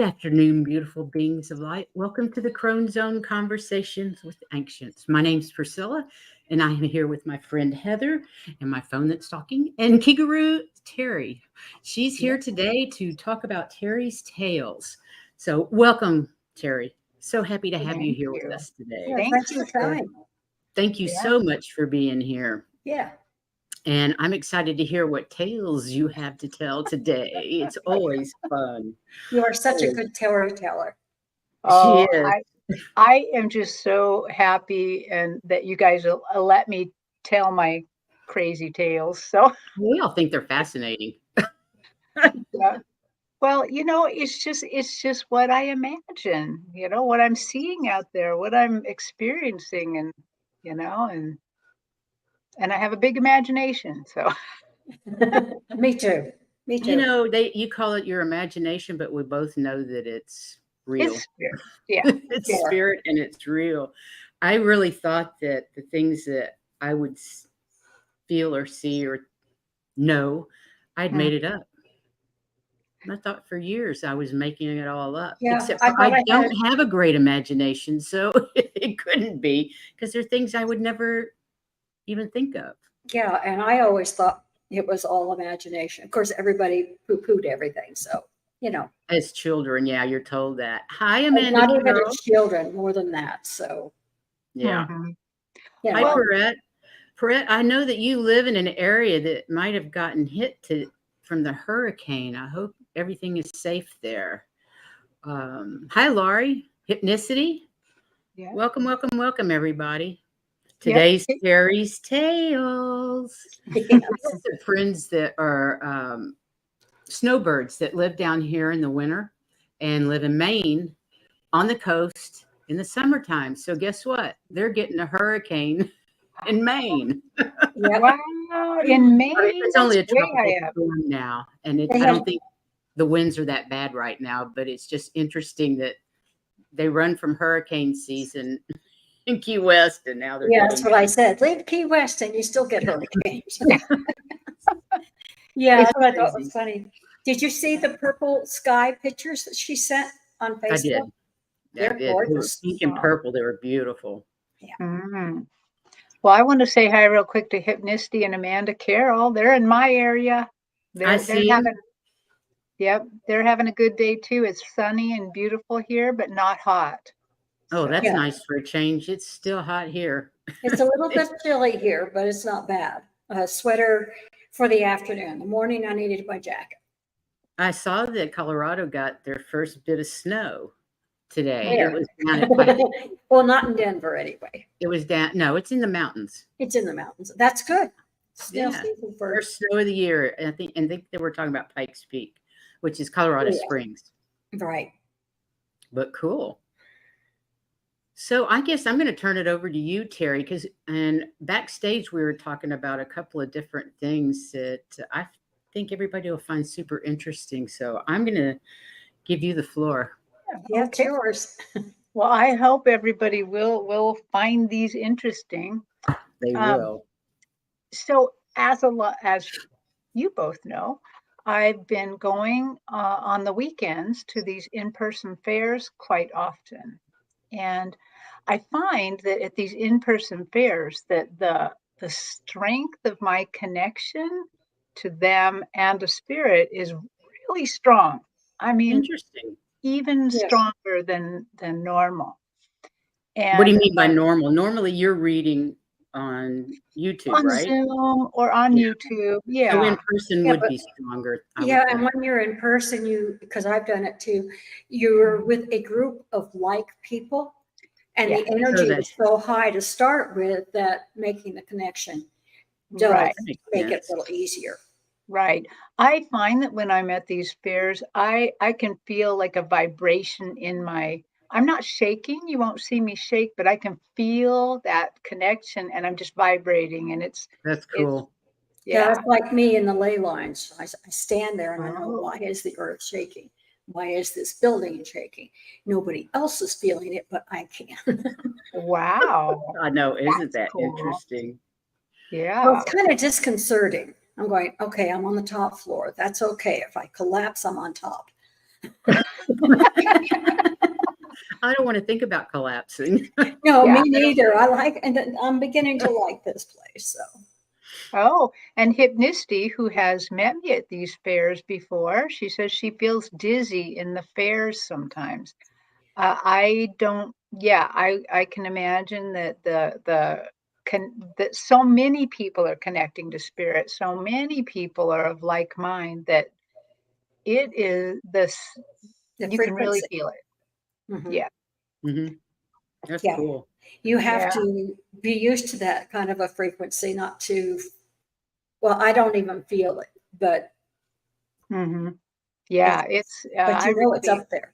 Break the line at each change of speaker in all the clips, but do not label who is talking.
afternoon, beautiful beings of light. Welcome to the Crone Zone Conversations with Ancients. My name's Priscilla, and I am here with my friend Heather and my phone that's talking, and Kigaroo Terri. She's here today to talk about Terri's Tales. So, welcome, Terri. So happy to have you
Thank
here
you.
with us today.
Yeah,
Thank
thanks
you,
for coming.
Thank you
Yeah.
so much for being here.
Yeah.
And I'm excited to hear what tales you have to tell today. It's always fun.
You are such a good storyteller.
She
Oh,
is.
I am just so happy and that you guys will let me tell my crazy tales. So,
We all think they're fascinating.
yeah. Well, it's just what I imagine, what I'm seeing out there, what I'm experiencing and I have a big imagination. So,
Me too. Me too.
You know, you call it your imagination, but we both know that it's real.
it's spirit. Yeah.
It's
Sure.
spirit and it's real. I really thought that the things that I would feel or see or know, I'd made it up. I thought for years I was making it all up,
Yeah,
except
I
for
thought
I
I had
don't have a great imagination, so it couldn't be because there are things I would never even think of.
Yeah, and I always thought it was all imagination. Of course, everybody poo-pooed everything. So,
As children, yeah, you're told that. Hi,
and
Amanda
not even
Carroll.
as children, more than that. So,
Yeah.
Mhm.
Hi,
well,
Perrette. Perrette, I know that you live in an area that might have gotten hit from the hurricane. I hope everything is safe there. Hi, Laurie. Hypnicity.
Yeah.
Welcome, welcome, welcome, everybody.
Yep.
Today's Terri's Tales.
yeah.
This is the friends that are snowbirds that live down here in the winter and live in Maine on the coast in the summertime. So guess what? They're getting a hurricane in Maine.
Yep.
Wow. In Maine,
It's only a
that's way
tropical
high up.
storm now, and
They
I
had-
don't think the winds are that bad right now. But it's just interesting that they run from hurricane season in Key West, and now they're
Yeah, that's
getting.
what I said. Leave Key West and you still get hurricanes. Yeah, that's what I thought
crazy.
was funny. Did you see the purple sky pictures that she sent on Facebook?
I did.
They're
I did. They were
gorgeous.
pink and purple. They were beautiful.
Mhm. Well, I want to say hi real quick to Hypnisty and Amanda Carroll. They're in my area.
I
They're
see 'em.
having, yep, they're having a good day too. It's sunny and beautiful here, but not hot.
Oh, that's
Yeah.
nice for a change. It's still hot here.
It's a little bit chilly here, but it's not bad. A sweater for the afternoon. The morning, I needed my jacket.
I saw that Colorado got their first bit of snow today.
Where?
It was down at Pike.
Well, not in Denver anyway.
It was down. No, it's in the mountains.
It's in the mountains. That's good. Still
Yeah.
season for
First snow of the year. I think they were talking about Pikes Peak, which is Colorado
Yeah.
Springs.
right.
But cool. So I guess I'm going to turn it over to you, Terri, and backstage we were talking about a couple of different things that I think everybody will find super interesting. So I'm going to give you the floor.
Yeah, it's
Okay.
yours.
Well, I hope everybody will find these interesting.
They
Um,
will.
So, as you both know, I've been going on the weekends to these in-person fairs quite often, and I find that at these in-person fairs that the strength of my connection to them and the spirit is really strong. I mean,
Interesting.
even
Yes.
stronger than normal.
What do you
And
mean by normal? Normally you're reading on YouTube,
on
right?
Zoom or on
Yeah.
YouTube,
So
yeah.
in person
Yeah,
would
but-
be stronger. I
Yeah,
would
and
think.
when you're in person, because I've done it too, you're with a group of like people, and
Yeah.
the energy
that-
is so high to start with that making the connection does
Right.
That makes
make it
sense.
a little easier.
Right. I find that when I'm at these fairs, I can feel like a vibration in I'm not shaking. You won't see me shake, but I can feel that connection and I'm just vibrating and
That's cool.
Yeah,
yeah.
it's like me in the ley lines. I stand there and I know,
Oh.
why is the earth shaking? Why is this building shaking? Nobody else is feeling it, but I can.
Wow.
I know. Isn't
That's
that
cool.
interesting?
Yeah.
Well, it's kind of disconcerting. I'm going, okay, I'm on the top floor. That's okay. If I collapse, I'm on top.
I don't want to think about collapsing.
No,
Yeah.
me neither. And I'm beginning to like this place. So
Oh, and Hypnisty, who has met me at these fairs before, she says she feels dizzy in the fairs sometimes. I don't, yeah, I can imagine that that so many people are connecting to spirit, so many people are of like mind that it is this,
the
you can really
frequency.
feel it.
Mhm.
Yeah,
That's
Yeah.
cool.
You have
yeah.
to be used to that kind of a frequency, not to, well, I don't even feel it, but
hmm Yeah, it's
but you know it's up there.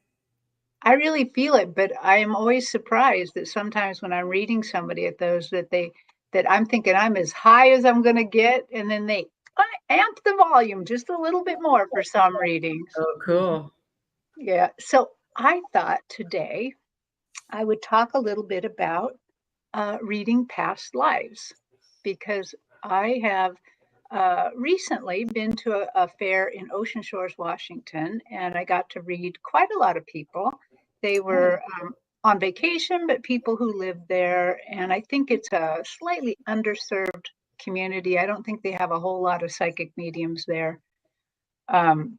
I really feel it, but I am always surprised that sometimes when I'm reading somebody at those that I'm thinking I'm as high as I'm going to get, and then they amp the volume just a little bit more for some readings.
Oh,
Mhm.
cool.
Yeah. So I thought today I would talk a little bit about reading past lives because I have recently been to a fair in Ocean Shores, Washington, and I got to read quite a lot of people. They
Oh,
were on vacation, but people who lived there, and I think it's a slightly underserved community. I don't think they have a whole lot of psychic mediums there. Um,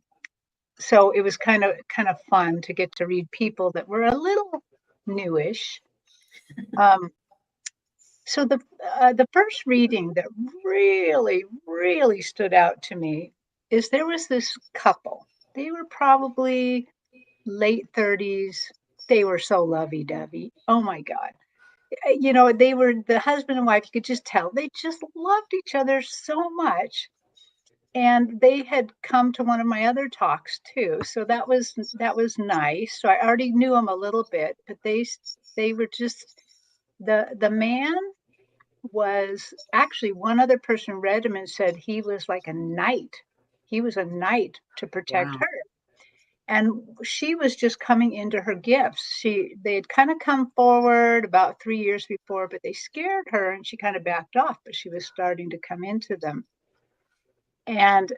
so it was kind of fun to get to read people that were a little newish. Um, So the first reading that really stood out to me is there was this couple. They were probably late 30s. They were so lovey-dovey. Oh my God. You know, they were the husband and wife. You could just tell they just loved each other so much. And they had come to one of my other talks too. So that was nice. So I already knew them a little bit, but they were just the man was actually one other person read him and said he was like a knight. He was a knight to protect
Wow.
her. And she was just coming into her gifts. They had kind of come forward about 3 years before, but they scared her and she kind of backed off, but she was starting to come into them. And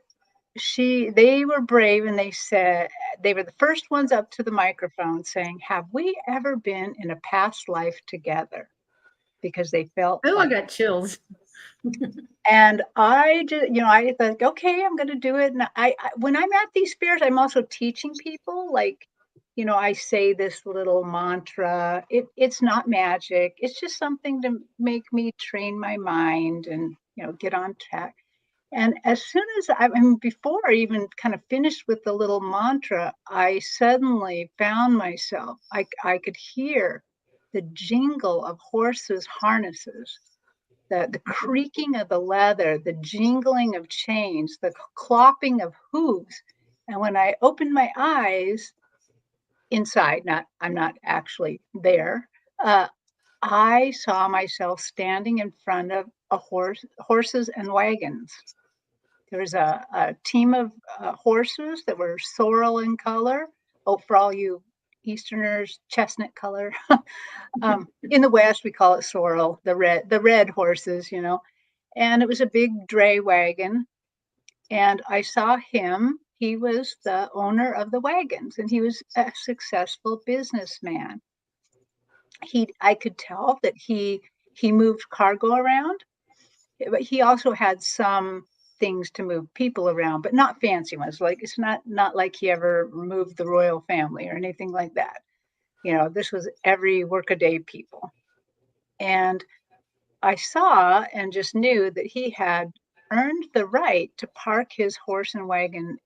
they were brave and they said they were the first ones up to the microphone saying, "Have we ever been in a past life together?" Because they felt
Oh, I
like
got chills.
And I just, I thought, okay, I'm going to do it. And when I'm at these fairs, I'm also teaching people. Like, I say this little mantra. It's not magic. It's just something to make me train my mind and get on track. And as soon as I mean, before I even kind of finished with the little mantra, I suddenly found myself. I could hear the jingle of horses' harnesses, the creaking of the leather, the jingling of chains, the clopping of hooves. And when I opened my eyes inside, I'm not actually there, uh, I saw myself standing in front of horses and wagons. There was a team of horses that were sorrel in color. Oh, for all you Easterners, chestnut color. In the West, we call it sorrel, the red horses, and it was a big dray wagon. And I saw him. He was the owner of the wagons, and he was a successful businessman. I could tell that he moved cargo around, but he also had some things to move people around, but not fancy ones. Like it's not like he ever moved the royal family or anything like that. This was every workaday people. And I saw and just knew that he had earned the right to park his horse and wagon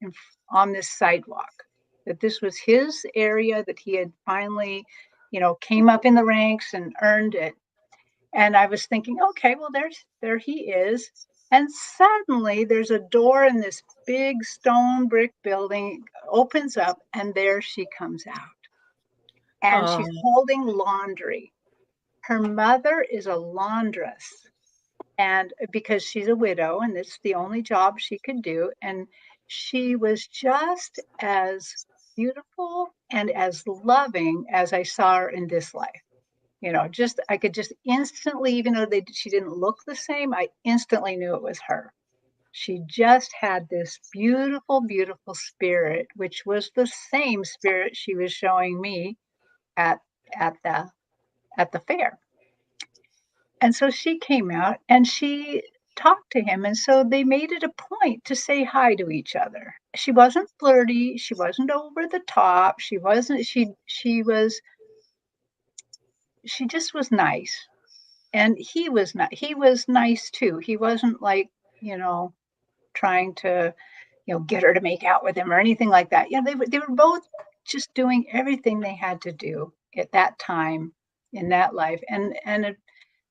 on this sidewalk, that this was his area, that he had finally, came up in the ranks and earned it. And I was thinking, okay, well, there he is. And suddenly there's a door in this big stone brick building opens up, and there she comes out. And
Oh,
she's holding laundry. Her mother is a laundress, and because she's a widow and it's the only job she could do, and she was just as beautiful and as loving as I saw her in this life. Just I could just instantly, even though she didn't look the same, I instantly knew it was her. She just had this beautiful, beautiful spirit, which was the same spirit she was showing me at at the at the fair. And so she came out and she talked to him. And so they made it a point to say hi to each other. She wasn't flirty. She wasn't over the top. She wasn't, she just was nice. And he was not, he was nice too. He wasn't like, you know, trying to, get her to make out with him or anything like that. They were both just doing everything they had to do at that time in that life. And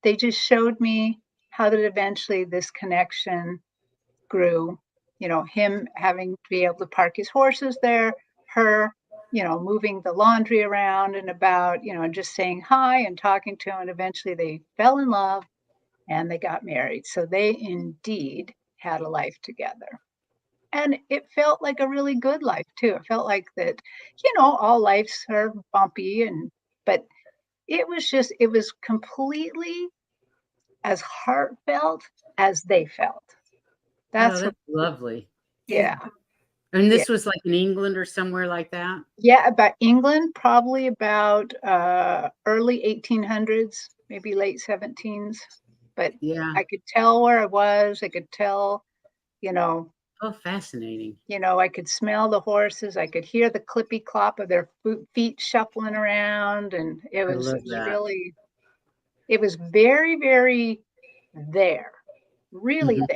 they just showed me how that eventually this connection grew, him having to be able to park his horses there, her, moving the laundry around and about, just saying hi and talking to him. And eventually they fell in love and they got married. So they indeed had a life together. And it felt like a really good life too. It felt like that, all lives are bumpy but it was completely as heartfelt as they felt.
Oh,
That's what,
that's lovely.
yeah.
And
Yeah.
this was like in England or somewhere like that?
Yeah, about England, probably about early 1800s, maybe late 17s. But
Yeah.
I could tell where I was. I could tell, you know,
Oh, fascinating.
I could smell the horses. I could hear the clippy clop of their feet shuffling around, and it
I
was
love that.
really, it was very, very there, really
Mhm.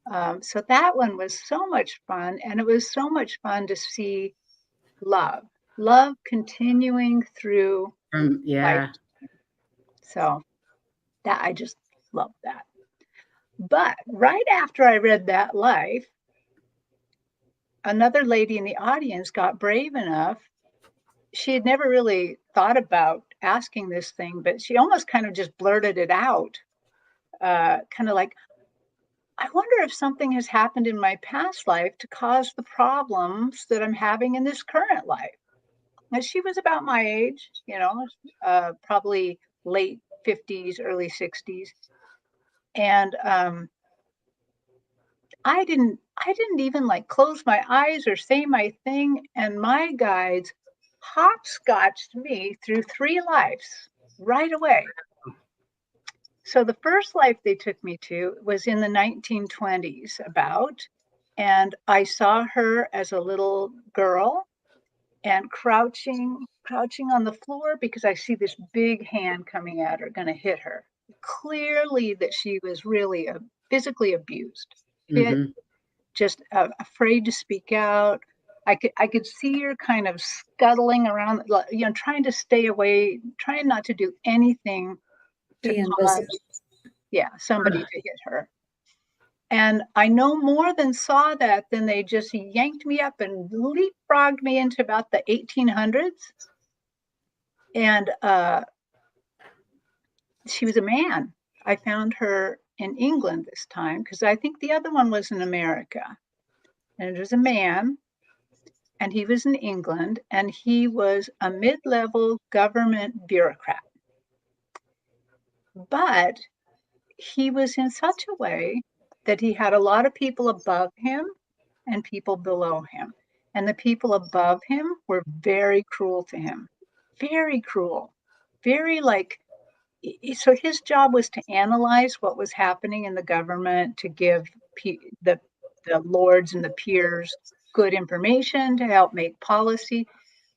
there. So that one was so much fun, and it was so much fun to see love continuing through life.
Yeah.
So that I just love that. But right after I read that life, another lady in the audience got brave enough. She had never really thought about asking this thing, but she almost kind of just blurted it out, kind of like, I wonder if something has happened in my past life to cause the problems that I'm having in this current life. And she was about my age, probably late 50s, early 60s. And I didn't even like close my eyes or say my thing. And my guides hopscotched me through 3 lives right away. So the first life they took me to was in the 1920s about, and I saw her as a little girl and crouching on the floor because I see this big hand coming at her, going to hit her. Clearly that she was really physically abused, hit,
Mhm.
just afraid to speak out. I could see her kind of scuttling around, trying to stay away, trying not to do anything to
Be
cause,
invisible.
somebody to hit her. And I no more than saw that than they just yanked me up and leapfrogged me into about the 1800s. And she was a man. I found her in England this time because I think the other one was in America. And it was a man, and he was in England, and he was a mid level government bureaucrat. But he was in such a way that he had a lot of people above him and people below him. And the people above him were very cruel to him, very cruel, very like, so his job was to analyze what was happening in the government, to give the lords and the peers good information to help make policy.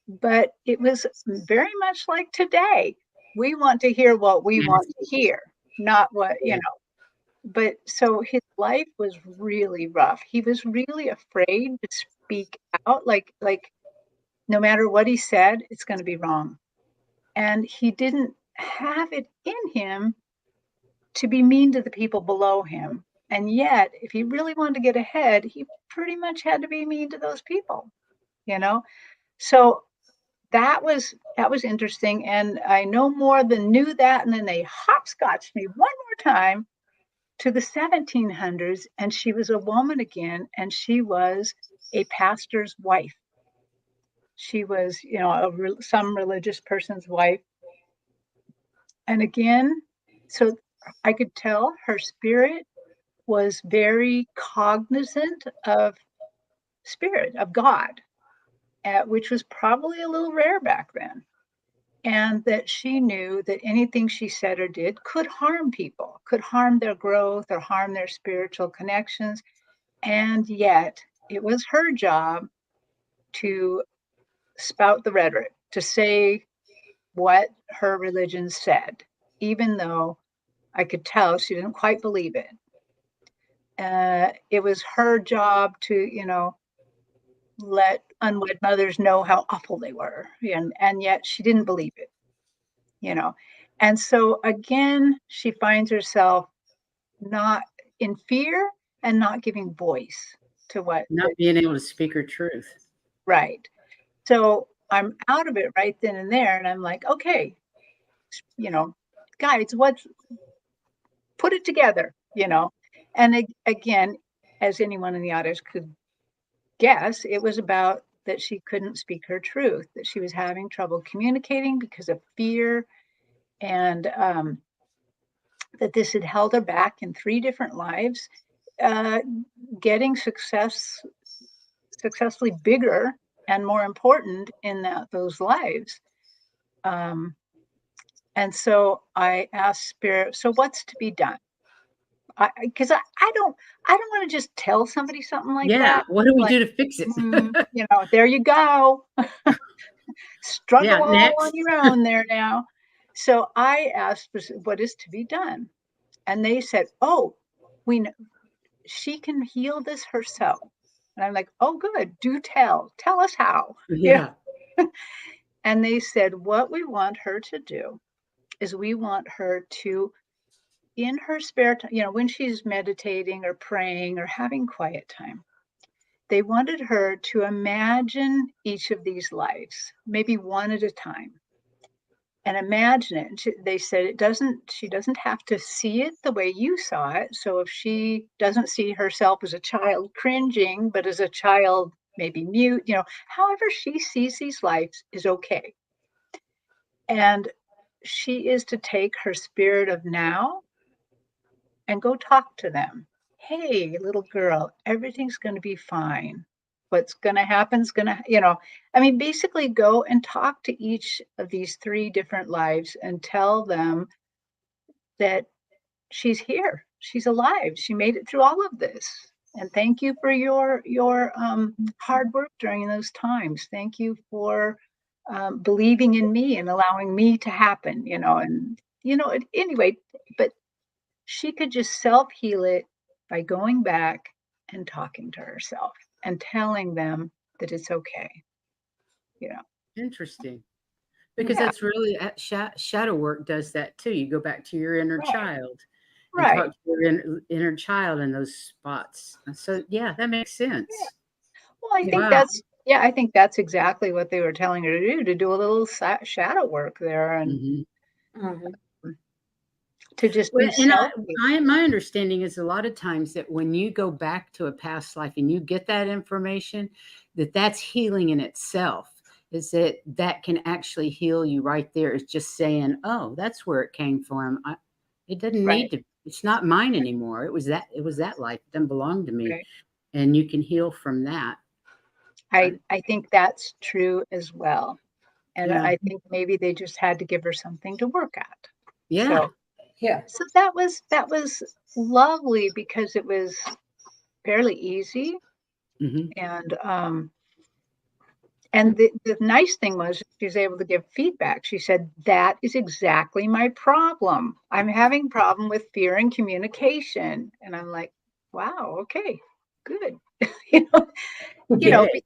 But it was very much like today. We want to hear what we
Yes.
want to hear, not what,
Yeah.
But so his life was really rough. He was really afraid to speak out, like no matter what he said, it's going to be wrong. And he didn't have it in him to be mean to the people below him. And yet, if he really wanted to get ahead, he pretty much had to be mean to those people, you know? So that was interesting. And I no more than knew that. And then they hopscotched me one more time to the 1700s, and she was a woman again, and she was a pastor's wife. She was, some religious person's wife. And again, so I could tell her spirit was very cognizant of spirit, of God, which was probably a little rare back then. And that she knew that anything she said or did could harm people, could harm their growth or harm their spiritual connections. And yet it was her job to spout the rhetoric, to say what her religion said, even though I could tell she didn't quite believe it. It was her job to, let unwed mothers know how awful they were. And yet she didn't believe it, you know. And so again, she finds herself not in fear and not giving voice to what,
Not being able to speak her truth.
right. So I'm out of it right then and there. And I'm like, okay, you know, guys, put it together, And again, as anyone in the audience could guess, it was about that she couldn't speak her truth, that she was having trouble communicating because of fear, and that this had held her back in 3 different lives, uh, getting successfully bigger and more important in those lives. Um, and so I asked Spirit, so what's to be done? Because I don't want to just tell somebody something like
Yeah.
that.
What do we
Like,
do to fix it?
there you go.
Yeah.
Struggle all on
Next.
your own there now. So I asked, what is to be done? And they said, oh, we know she can heal this herself. And I'm like, oh, good. Do tell. Tell us how.
Yeah.
And they said, what we want her to do is we want her to, in her spare time, when she's meditating or praying or having quiet time, they wanted her to imagine each of these lives, maybe one at a time, and imagine it. And they said she doesn't have to see it the way you saw it. So if she doesn't see herself as a child cringing, but as a child maybe mute, however she sees these lives is okay. And she is to take her spirit of now and go talk to them. Hey, little girl, everything's going to be fine. What's going to happen is going to, basically go and talk to each of these 3 different lives and tell them that she's here. She's alive. She made it through all of this. And thank you for your hard work during those times. Thank you for believing in me and allowing me to happen, anyway, but she could just self-heal it by going back and talking to herself and telling them that it's okay, you know.
Interesting. Because
Yeah,
that's really shadow work does that too. You go back to your inner
right,
child and
right.
talk to your inner child in those spots. So yeah, that makes
Yeah.
sense.
Well, I think
Wow.
I think that's exactly what they were telling her to do a little shadow work there and
Mhm.
Mhm.
to just
Well,
be
and
self-healing.
my understanding is a lot of times that when you go back to a past life and you get that information, that's healing in itself. Is that can actually heal you right there. It's just saying, "Oh, that's where it came from. It doesn't need
Right,
to. It's not mine anymore. It was that life. It doesn't belong to me."
right.
And you can heal from that. I,
I think that's true as well. And
yeah,
I think maybe they just had to give her something to work at.
yeah.
So
Yeah.
so that was lovely because it was fairly easy.
Hmm.
And the nice thing was she was able to give feedback. She said, that is exactly my problem. I'm having problem with fear and communication. And I'm like, wow, okay, good. you know, you know,
Yay.
be-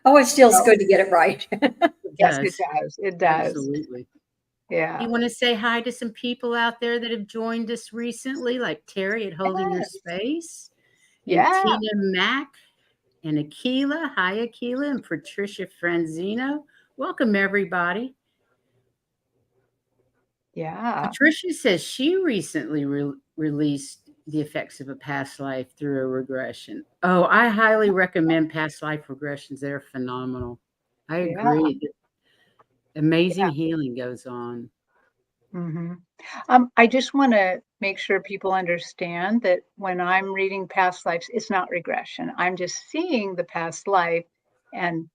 Oh, it feels
well,
good to get it right.
It
yes, it
does.
does. It does.
Absolutely.
Yeah.
You want to say hi to some people out there that have joined us recently, like Terry at Holding Your
Yes.
Space, and
Yeah.
Tina Mack, and Aquila. Hi, Aquila, and Patricia Franzino. Welcome, everybody.
Yeah.
Patricia says she recently released the effects of a past life through a regression. Oh, I highly recommend past life regressions. They're phenomenal. I
Yeah.
agree. Amazing
Yeah.
healing goes on.
I just want to make sure people understand that when I'm reading past lives, it's not regression. I'm just seeing the past life and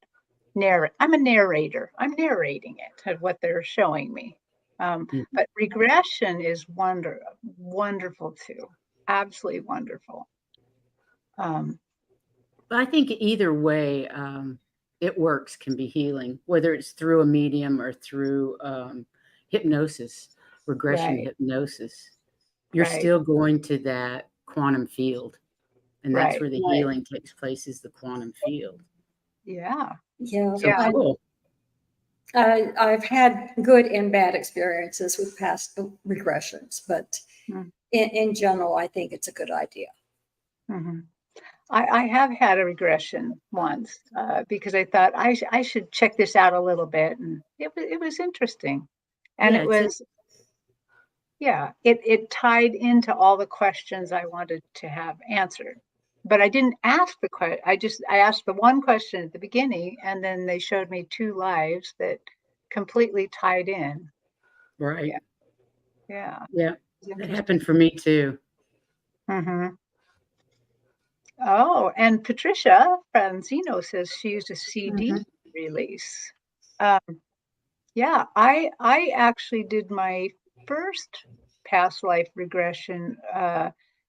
I'm a narrator. I'm narrating it of what they're showing me. But regression is wonderful too. Absolutely wonderful.
But I think either way, it works, can be healing, whether it's through a medium or through hypnosis, regression
Right,
hypnosis. You're
right,
still going to that quantum field. And that's
right.
where the healing takes place, is the quantum field.
Yeah,
Yeah,
So
yeah.
cool.
I've had good and bad experiences with past regressions, but
Mm,
in general, I think it's a good idea.
mhm. I have had a regression once because I thought I should check this out a little bit, and it was interesting, and
Yeah,
it was it tied into all the questions I wanted to have answered. But I didn't ask the question. I asked the one question at the beginning, and then they showed me two lives that completely tied in.
right.
Yeah, yeah,
Yeah,
it was
that
interesting.
happened for me too.
Hmm. Oh, and Patricia Franzino says she used a
Mhm.
CD release. Um, yeah, I actually did my first past life regression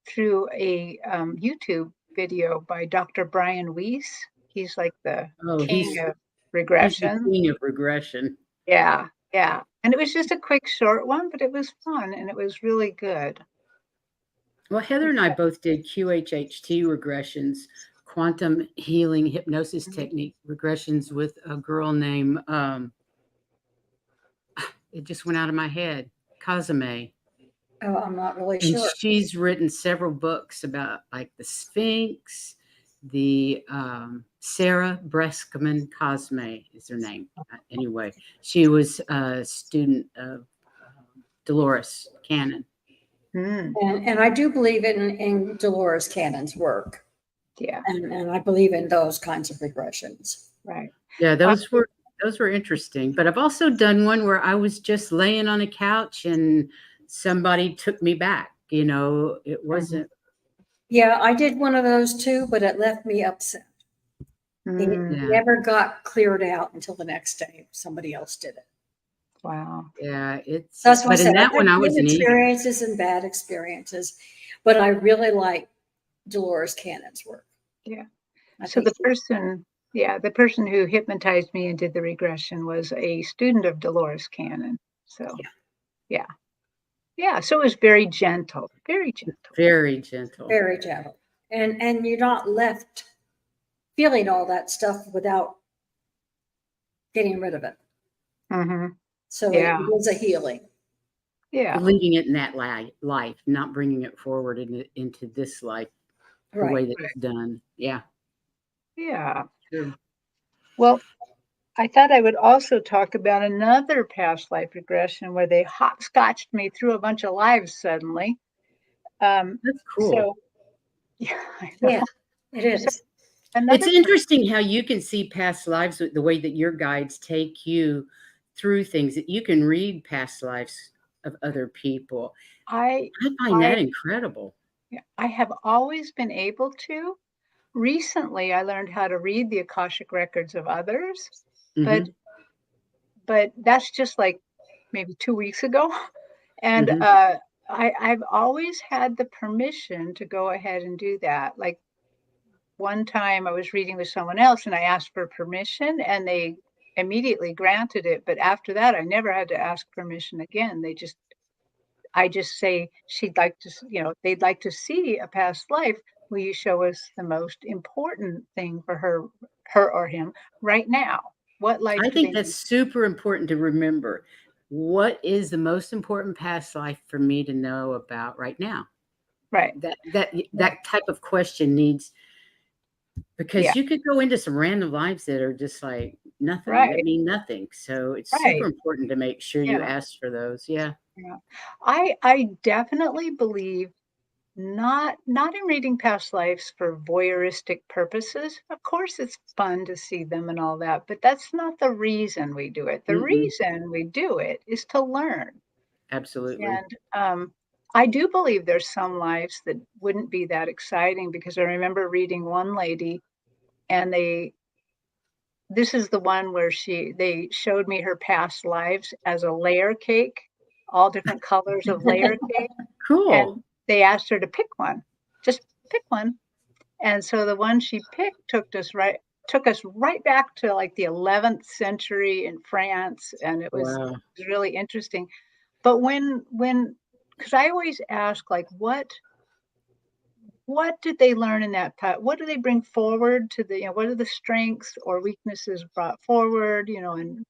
through a YouTube video by Dr. Brian Weiss. He's like the
Oh,
king of
he's the
regression.
king of regression.
Yeah, yeah. And it was just a quick short one, but it was fun and it was really good.
Well, Heather and I both did QHHT regressions, quantum healing hypnosis
Mhm.
technique regressions with a girl named, it just went out of my head, Kazame.
Oh, I'm not really
And
sure.
she's written several books about like the Sphinx, the Sarah Breskman Cosme is her name. Anyway, she was a student of Dolores Cannon.
Mm,
And I do believe in Dolores Cannon's work,
yeah,
and I believe in those kinds of regressions.
right.
Yeah,
Uh,
those were interesting. But I've also done one where I was just laying on a couch and somebody took me back. It
mhm.
wasn't.
Yeah, I did one of those too, but it left me upset. It
Mm,
Yeah,
never got cleared out until the next day. Somebody else did it.
wow.
yeah. It's
That's why I
but in
said I've
that one
had
I
good
wasn't either.
experiences and bad experiences, but I really like Dolores Cannon's work.
Yeah.
I
So
think
the person who hypnotized me and did the regression was a student of Dolores Cannon. So,
yeah,
yeah. Yeah. So it was very gentle, very gentle.
Very gentle.
very gentle, and you're not left feeling all that stuff without getting rid of it.
Hmm.
So it
Yeah.
is a healing.
Yeah.
Leaving it in that life, not bringing it forward into this life the way
Right.
that
Right.
it's done. Yeah,
Yeah.
true.
Well, I thought I would also talk about another past life regression where they hopscotched me through a bunch of lives suddenly. Um,
That's cool.
so, yeah, I know.
Yeah, it
So
is.
It's
another person,
interesting how you can see past lives with the way that your guides take you through things, that you can read past lives of other people.
I,
I find
I,
that incredible.
yeah, I have always been able to. Recently, I learned how to read the Akashic records of others, but
Hmm.
that's just like maybe 2 weeks ago. And
Hmm.
I've always had the permission to go ahead and do that. Like one time I was reading with someone else and I asked for permission and they immediately granted it. But after that, I never had to ask permission again. I just say she'd like to, they'd like to see a past life. Will you show us the most important thing for her or him right now? What life
I
do
think
they
that's
need?
super important to remember. What is the most important past life for me to know about right now?
Right. Right.
That type of question needs,
Yeah.
because you could go into some random lives that are just like nothing, that
Right.
mean nothing. So it's super
Right.
important to make sure you
Yeah.
ask for those. Yeah.
Yeah. I definitely believe not in reading past lives for voyeuristic purposes. Of course, it's fun to see them and all that, but that's not the reason we do it. The
Mm-mm.
reason we do it is to learn.
Absolutely.
And I do believe there's some lives that wouldn't be that exciting, because I remember reading one lady, and this is the one where they showed me her past lives as a layer cake, all different colors of layer cake.
Cool.
And they asked her to pick one, just pick one. And so the one she picked took us right back to like the 11th century in France. And it was
Wow.
really interesting. But because I always ask, like, what did they learn in that part? What do they bring forward to what are the strengths or weaknesses brought forward, and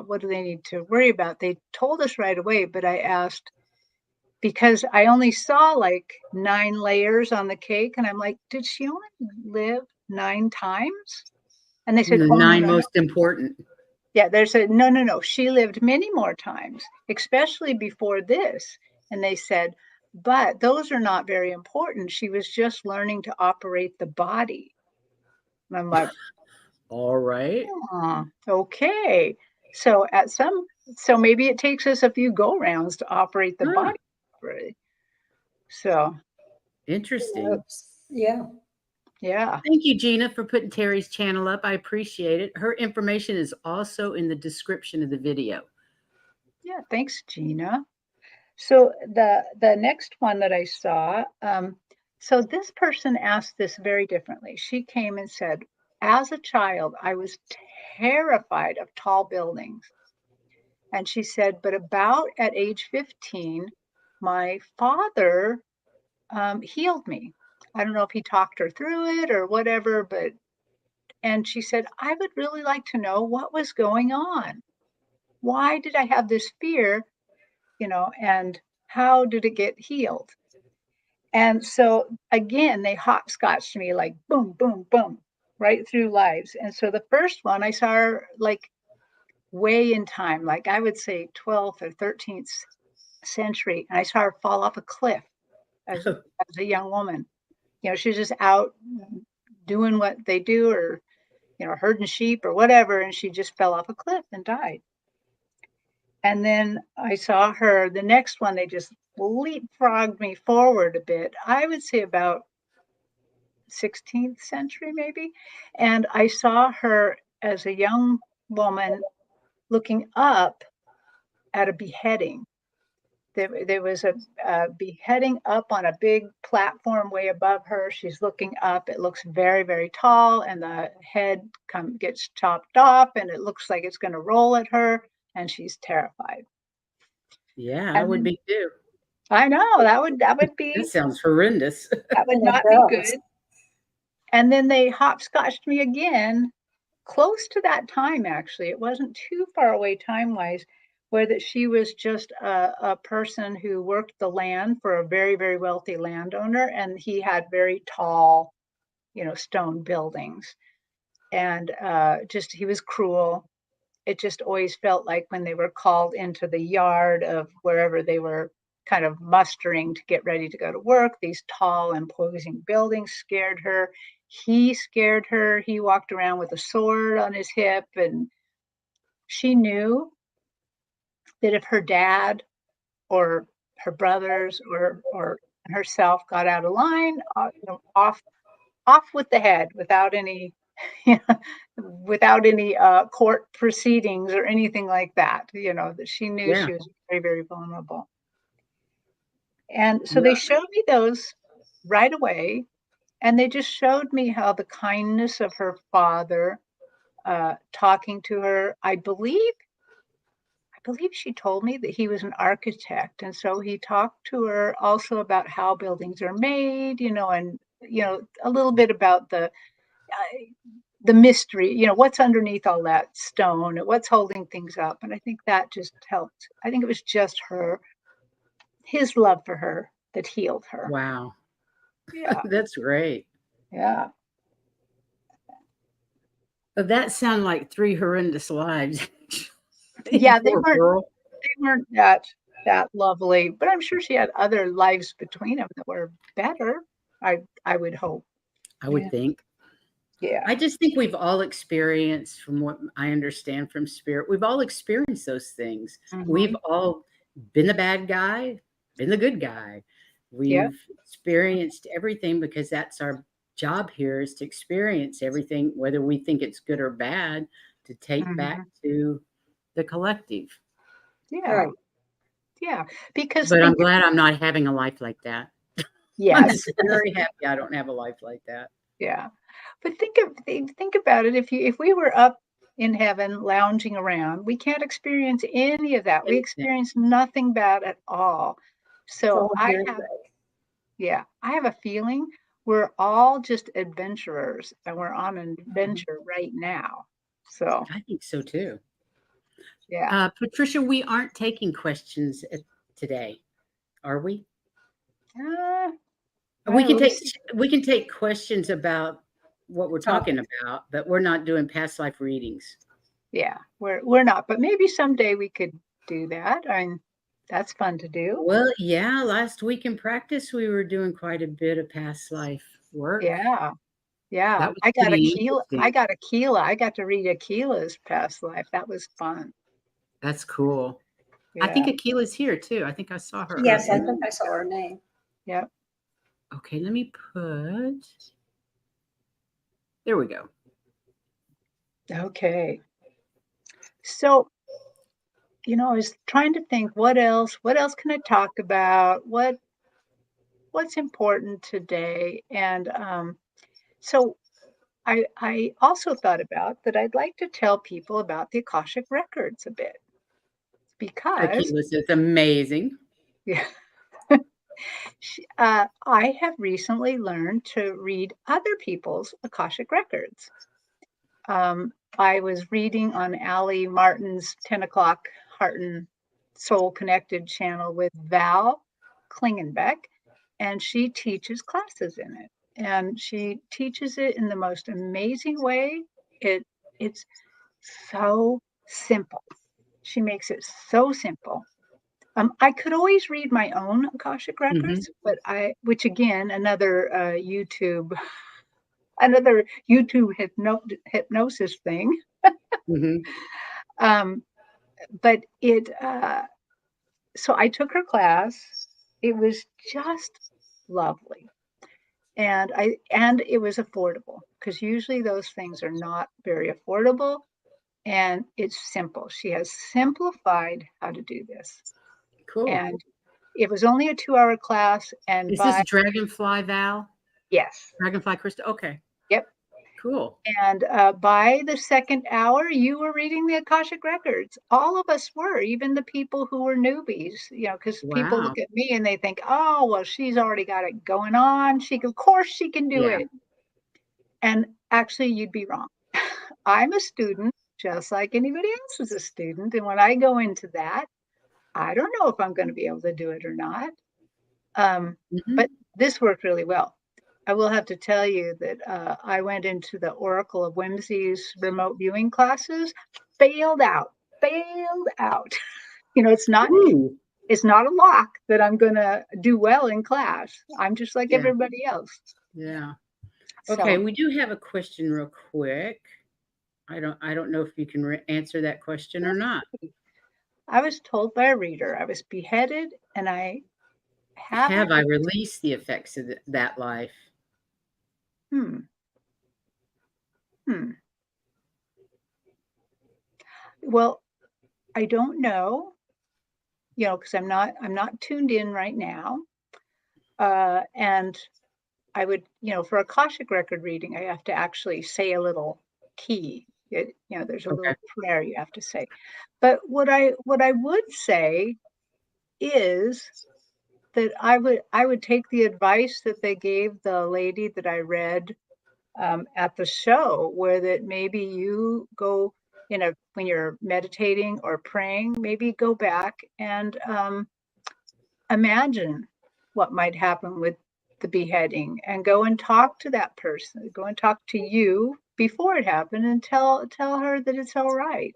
what do they need to worry about? They told us right away, but I asked, because I only saw like 9 layers on the cake, and I'm like, did she only live 9 times? And they said,
The
oh, no,
9
no, no.
most important.
Yeah, they said, no, no, no. She lived many more times, especially before this. And they said, but those are not very important. She was just learning to operate the body. And I'm like,
All right.
okay. So so maybe it takes us a few go rounds to operate the
Huh.
body properly. So
Interesting.
Yeah.
yeah.
Thank you, Gina, for putting Terry's channel up. I appreciate it. Her information is also in the description of the video.
Yeah, thanks, Gina. So the next one that I saw, so this person asked this very differently. She came and said, as a child, I was terrified of tall buildings. And she said, but about at age 15, my father healed me. I don't know if he talked her through it or whatever, and she said, I would really like to know what was going on. Why did I have this fear, and how did it get healed? And so again, they hopscotched me like boom, boom, boom, right through lives. And so the first one, I saw her like way in time, like I would say 12th or 13th century. And I saw her fall off a cliff as a young woman. She was just out doing what they do, or, herding sheep or whatever. And she just fell off a cliff and died. And then I saw her, the next one, they just leapfrogged me forward a bit. I would say about 16th century, maybe. And I saw her as a young woman looking up at a beheading. There was a beheading up on a big platform way above her. She's looking up. It looks very, very tall, and the head gets chopped off, and it looks like it's going to roll at her, and she's terrified.
Yeah, I
And
would
then,
be too.
I know that would
That
be
sounds horrendous.
that would
And it
not be
does.
good. And then they hopscotched me again, close to that time, actually. It wasn't too far away time-wise, where that she was just a person who worked the land for a very, very wealthy landowner, and he had very tall, stone buildings. And he was cruel. It just always felt like when they were called into the yard of wherever they were kind of mustering to get ready to go to work, these tall, imposing buildings scared her. He scared her. He walked around with a sword on his hip, and she knew that if her dad or her brothers or herself got out of line, off with the head, without any without any court proceedings or anything like that. That she knew
Yeah.
she was very, very vulnerable. And so they showed me those right away. And they just showed me how the kindness of her father, talking to her, I believe she told me that he was an architect. And so he talked to her also about how buildings are made, and, a little bit about the mystery, what's underneath all that stone, what's holding things up. And I think that just helped. I think it was just his love for her that healed her.
Wow.
Yeah.
That's great.
Yeah.
That sound like 3 horrendous lives.
Yeah.
Poor girl.
They weren't that lovely, but I'm sure she had other lives between them that were better. I would hope.
I would think.
Yeah.
I just think we've all experienced, from what I understand from spirit, we've all experienced those things.
Mhm.
We've all been the bad guy. been the good guy.
Yeah.
We've experienced everything because that's our job here is to experience everything, whether we think it's good or bad, to take back
Mhm.
to the collective.
Yeah.
Right.
Yeah. Because
But I'm glad I'm not having a life like that. I'm
yes.
just very happy I don't have a life like that.
Yeah. But think about it. If we were up in heaven lounging around, we can't experience any of that. We
Anything.
experience nothing bad at all.
It's
So
all
I
here.
have, yeah, I have a feeling we're all just adventurers and we're on an adventure right now. So
I think so too.
yeah.
Patricia, we aren't taking questions today, are we?
Uh,
We can
let's
take
see.
we can take questions about what we're talking
Topic.
about, but we're not doing past life readings.
Yeah, we're not, but maybe someday we could do that. I mean, that's fun to do.
Well, yeah, last week in practice we were doing quite a bit of past life work.
Yeah. Yeah,
That was pretty interesting.
I got Aquila. I got to read Aquila's past life. That was fun.
That's cool. I think
Yeah.
Akila's here too. I think I saw her
Yes, I
earlier.
think I saw her name.
Yep.
Okay, let me put. There we go.
Okay. So, I was trying to think what else can I talk about? What's important today? And so I also thought about that I'd like to tell people about the Akashic records a bit because
Akila's is amazing.
yeah, I have recently learned to read other people's Akashic records. I was reading on Allie Martin's 10 o'clock Heart and Soul Connected channel with Val Klingenbeck, and she teaches classes in it. And she teaches it in the most amazing way. It's so simple. She makes it so simple. I could always read my own Akashic
Hmm.
records, which again, another YouTube hypnosis thing.
Hmm.
Um, but so I took her class. It was just lovely. And it was affordable because usually those things are not very affordable and it's simple. She has simplified how to do this.
Cool.
And it was only a 2-hour class. And
Is this
by,
Dragonfly Val?
yes,
Dragonfly Crystal? Okay,
yep.
cool.
And by the second hour, you were reading the Akashic records. All of us were, even the people who were newbies, because people
Wow.
look at me and they think, oh, well, she's already got it going on. Of course, she can do
Yeah.
it. And actually, you'd be wrong. I'm a student, just like anybody else is a student. And when I go into that, I don't know if I'm going to be able to do it or not.
Hmm.
But this worked really well. I will have to tell you that I went into the Oracle of Whimsy's remote viewing classes, failed out, failed out. It's not
Ooh.
it's not a lock that I'm going to do well in class. I'm just like
Yeah.
everybody else.
Yeah. Okay,
So
we do have a question real quick. I don't know if you can answer that question or not.
I was told by a reader I was beheaded and I
Have
haven't.
I released the effects of that life?
Hmm, hmm. Well, I don't know, because I'm not tuned in right now. And I would, for a Akashic record reading, I have to actually say a little key. There's a
Okay.
little prayer you have to say. But what I would say is that I would take the advice that they gave the lady that I read at the show, where that maybe you go, when you're meditating or praying, maybe go back and imagine what might happen with the beheading and go and talk to that person, go and talk to you before it happened and tell her that it's all right.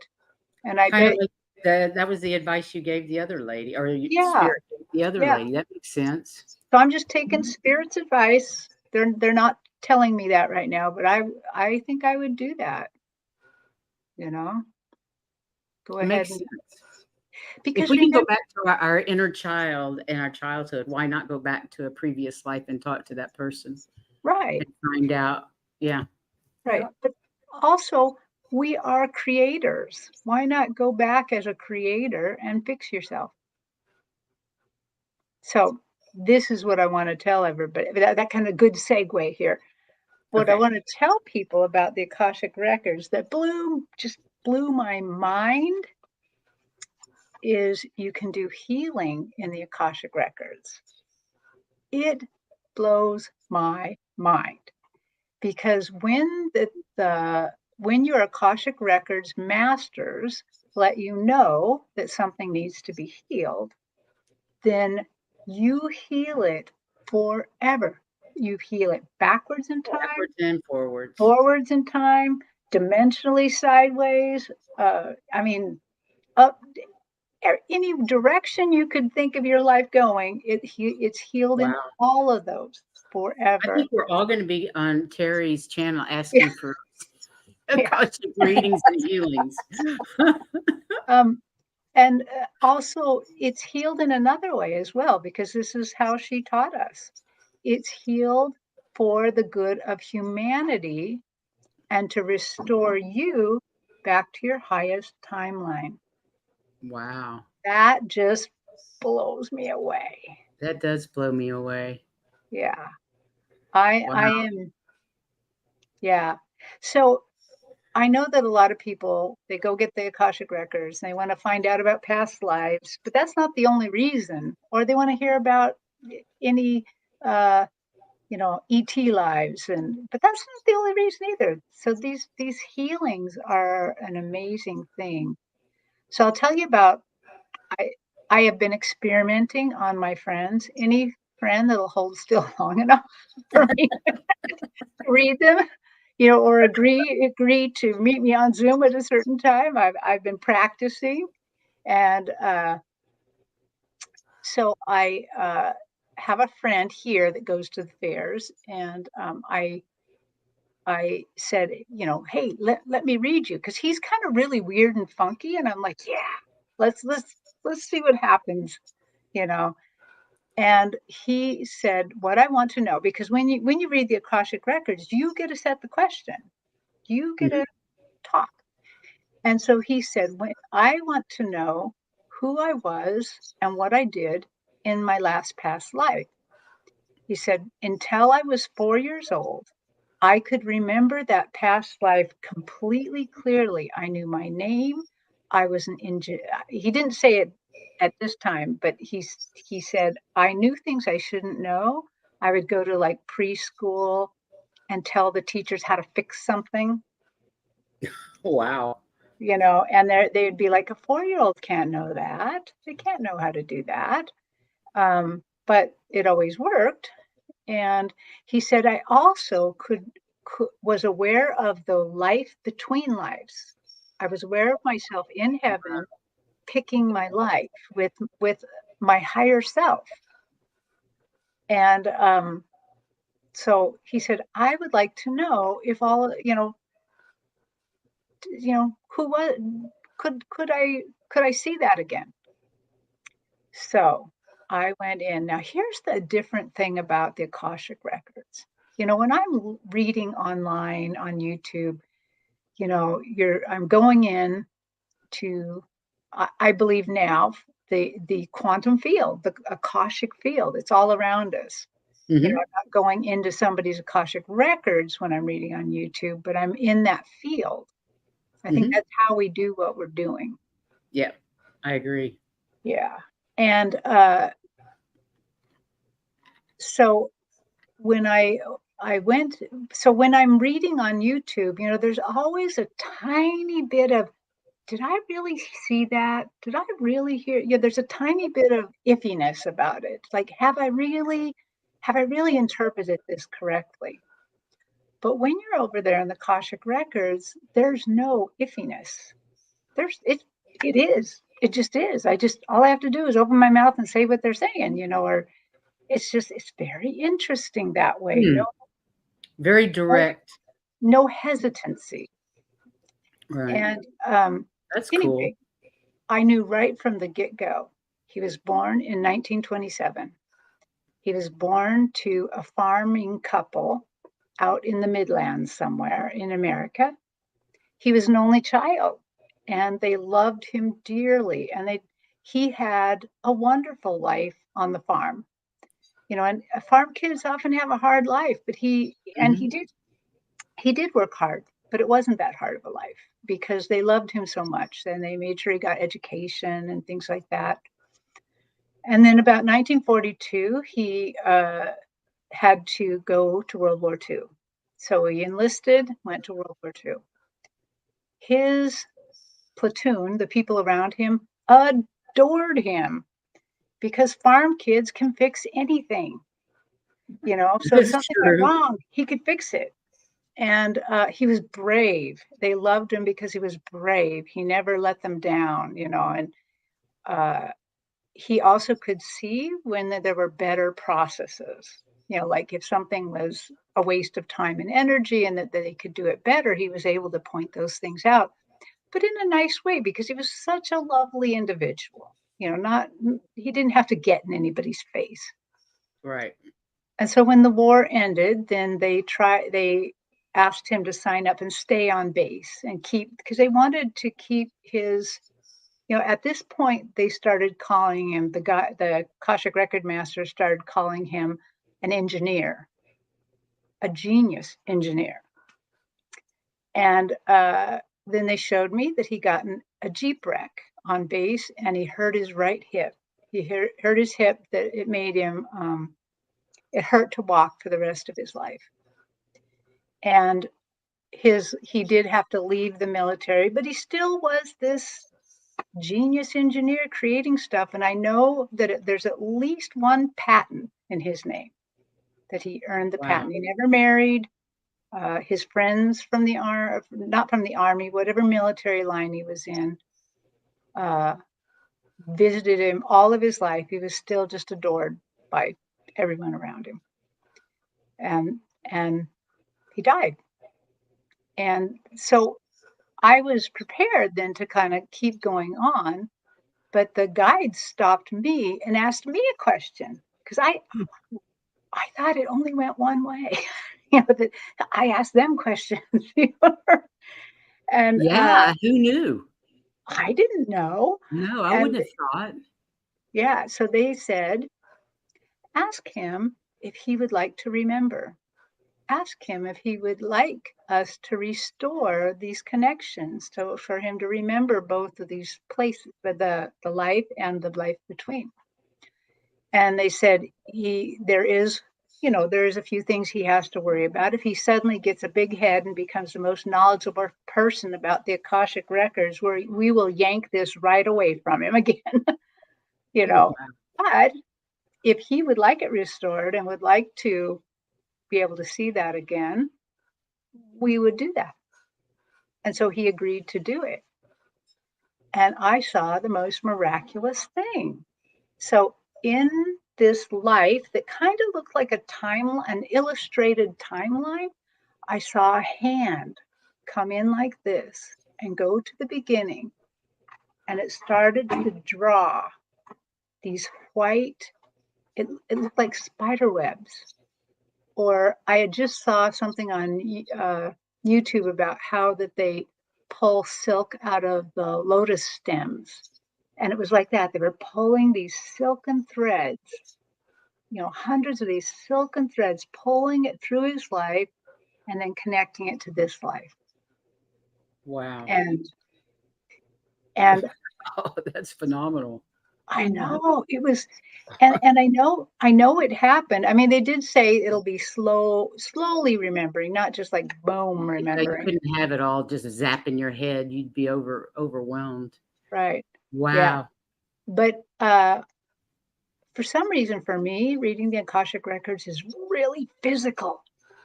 And I
Kind of
bet,
like that was the advice you gave the other lady, or
yeah,
spirit gave the other
yeah.
lady. That makes sense.
So I'm just taking spirit's advice. They're not telling me that right now, but I think I would do that, you know. Go
It
ahead
makes
and
sense. If
because
we can go
remember,
back to our inner child and our childhood, why not go back to a previous life and talk to that person
right,
and find out? Yeah.
right. But also, we are creators. Why not go back as a creator and fix yourself? So this is what I want to tell everybody. That kind of good segue here. What I
Okay.
want to tell people about the Akashic records that just blew my mind is you can do healing in the Akashic records. It blows my mind because when your Akashic records masters let you know that something needs to be healed, then you heal it forever. You heal it backwards in time,
Backwards and forwards.
forwards in time, dimensionally sideways. I mean, up any direction you could think of your life going, it's healed in
Wow.
all of those
I
forever.
think we're all going to be on Terry's channel
Yeah,
asking for
yeah.
Akashic readings and healings.
Um, and also, it's healed in another way as well, because this is how she taught us. It's healed for the good of humanity and to restore you back to your highest timeline.
Wow.
That just blows me away.
That does blow me away.
Yeah. I
Wow.
am, yeah. So I know that a lot of people, they go get the Akashic records, and they want to find out about past lives, but that's not the only reason. Or they want to hear about any uh ET lives, but that's not the only reason either. So these healings are an amazing thing. So I'll tell you about I I have been experimenting on my friends. Any friend that'll hold still long enough for me to read them, or agree to meet me on Zoom at a certain time. I've been practicing, and so I have a friend here that goes to the fairs, and I said, hey, let me read you, because he's kind of really weird and funky, and I'm like, yeah, let's see what happens, you know. And he said, what I want to know, because when you read the Akashic records, you get to set the question, you get
Mhm.
to talk. And so he said, when I want to know who I was and what I did in my last past life. He said, until I was 4 years old, I could remember that past life completely clearly. I knew my name. I was an engineer. He didn't say it at this time, but he said, I knew things I shouldn't know. I would go to like preschool and tell the teachers how to fix something,
Wow.
and they'd be like, a 4-year-old can't know that. They can't know how to do that. But it always worked. And he said, I also was aware of the life between lives. I was aware of myself in heaven, picking my life with my higher self. And so he said, I would like to know if all, who was, could I see that again? So I went in. Now, here's the different thing about the Akashic records. When I'm reading online on YouTube, I'm going in to, I believe now, the quantum field, the Akashic field. It's all around us.
Hmm.
I'm not going into somebody's Akashic records when I'm reading on YouTube, but I'm in that field. I think
Hmm.
that's how we do what we're doing.
Yeah, I agree.
Yeah. And so when I went, so when I'm reading on YouTube, there's always a tiny bit of, did I really see that? Did I really hear? Yeah, there's a tiny bit of iffiness about it. Like, have I really interpreted this correctly? But when you're over there in the Akashic records, there's no iffiness. It is. It just is. All I have to do is open my mouth and say what they're saying, or it's very interesting that way.
Hmm. Very
No,
direct.
no hesitancy.
Right.
And
That's cool.
anyway, I knew right from the get-go. He was born in 1927. He was born to a farming couple out in the Midlands somewhere in America. He was an only child, and they loved him dearly, and he had a wonderful life on the farm. And farm kids often have a hard life, but he did work hard, but it wasn't that hard of a life because they loved him so much, and they made sure he got education and things like that. And then about 1942, he had to go to World War II. So he enlisted, went to World War II. His platoon, the people around him, adored him because farm kids can fix anything. So if something went wrong, he could fix it. And he was brave. They loved him because he was brave. He never let them down, and he also could see when there were better processes. Like if something was a waste of time and energy and that they could do it better, he was able to point those things out, but in a nice way because he was such a lovely individual. He didn't have to get in anybody's face.
Right.
And so when the war ended, then they asked him to sign up and stay on base and because they wanted to keep his, at this point, they started calling him, the Akashic Record Master started calling him an engineer, a genius engineer. And then they showed me that he got in a Jeep wreck on base and he hurt his right hip. He hurt his hip that it made him, it hurt to walk for the rest of his life. And he did have to leave the military, but he still was this genius engineer creating stuff. And I know that there's at least one patent in his name that he earned the patent. He never married. His friends from the army, not from the army, whatever military line he was in, visited him all of his life. He was still just adored by everyone around him. And he died. And so I was prepared then to kind of keep going on, but the guide stopped me and asked me a question because I thought it only went one way. That I asked them questions. And
yeah, who knew?
I didn't know.
No, I wouldn't have thought.
Yeah, so they said, ask him if he would like to remember. Ask him if he would like us to restore these connections for him to remember both of these places, the life and the life between. And they said there is a few things he has to worry about. If he suddenly gets a big head and becomes the most knowledgeable person about the Akashic records, we will yank this right away from him again. But if he would like it restored and would like to be able to see that again, we would do that. And so he agreed to do it. And I saw the most miraculous thing. So in this life that kind of looked like an illustrated timeline, I saw a hand come in like this and go to the beginning. And it started to draw these white, it looked like spider webs. Or I had just saw something on YouTube about how that they pull silk out of the lotus stems. And it was like that. They were pulling these silken threads, hundreds of these silken threads, pulling it through his life and then connecting it to this life.
Wow.
And
oh, that's phenomenal.
I know it was, and I know it happened. I mean, they did say it'll be slowly remembering, not just like boom remembering.
You couldn't have it all just zap in your head. You'd be overwhelmed.
Right.
Wow.
Yeah. But for some reason, for me, reading the Akashic records is really physical.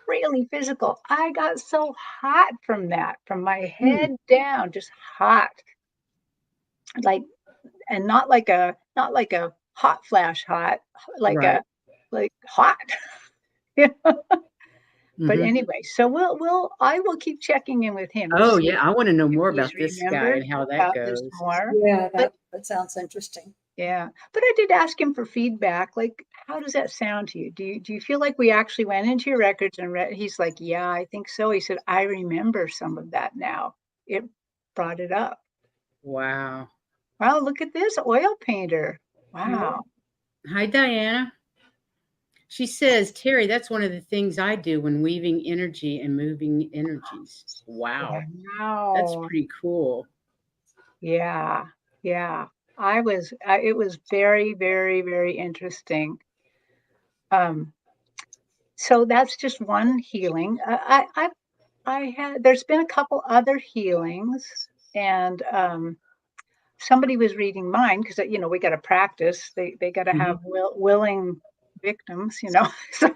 Really physical. I got so hot from my head down, just hot. And not like a hot flash hot, like hot. But
Mhm.
anyway, so I will keep checking in with him to
Oh,
see
yeah, I wanna know
if
more
he's
about this guy
remembered
and how that
about this
goes.
more.
Yeah,
But
that sounds interesting.
yeah, but I did ask him for feedback. Like, how does that sound to you? Do you feel like we actually went into your records and read? He's like, yeah, I think so. He said, I remember some of that now. It brought it up.
Wow.
Wow, look at this oil painter.
Yeah.
Wow.
Hi, Diana. She says, "Terry, that's one of the things I do when weaving energy and moving energies." Wow, that's
Wow.
pretty cool.
Yeah. Yeah. It was very, very, very interesting. Um, so that's just one healing. There's been a couple other healings, and somebody was reading mine because we got to practice. They got to have
Mhm.
willing victims. So,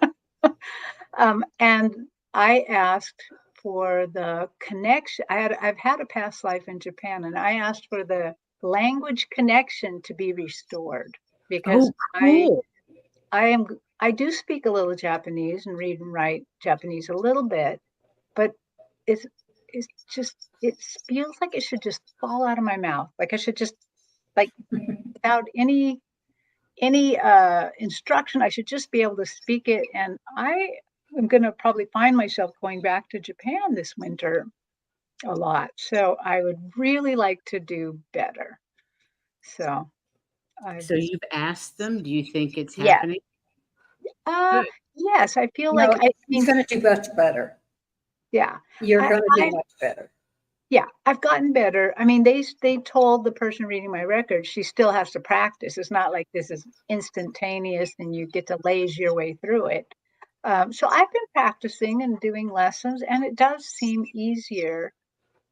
and I asked for the connection. I've had a past life in Japan, and I asked for the language connection to be restored because
Oh, cool.
I am I do speak a little Japanese and read and write Japanese a little bit, but it's it's just it feels like it should just fall out of my mouth. Like I should just like without any instruction, I should just be able to speak it. And I am going to probably find myself going back to Japan this winter a lot. So I would really like to do better. So I've
So you've asked them, do you think it's
yeah.
happening?
Uh
Good.
yes, I feel like
No,
I
he's
mean,
going to do much better.
yeah.
You're
I,
going to do
I
much better.
Yeah, I've gotten better. I mean, they told the person reading my record she still has to practice. It's not like this is instantaneous and you get to laze your way through it. So I've been practicing and doing lessons, and it does seem easier.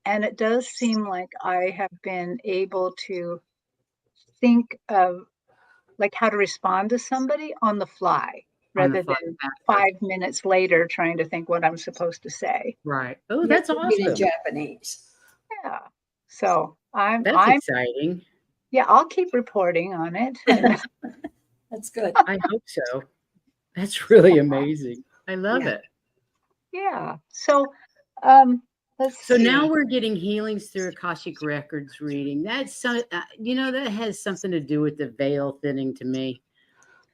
And it does seem like I have been able to think of like how to respond to somebody on the fly
On the
rather
fly
than
faster.
5 minutes later trying to think what I'm supposed to say.
Right. Oh,
You're
that's
speaking in
awesome.
Japanese.
Yeah. So
That's
I'm
exciting.
yeah, I'll keep reporting on it. And
That's good.
I hope so. That's really amazing. I love
yeah,
it.
yeah. So um let's
So now
see.
we're getting healings through Akashic Records reading. That's that has something to do with the veil thinning to me.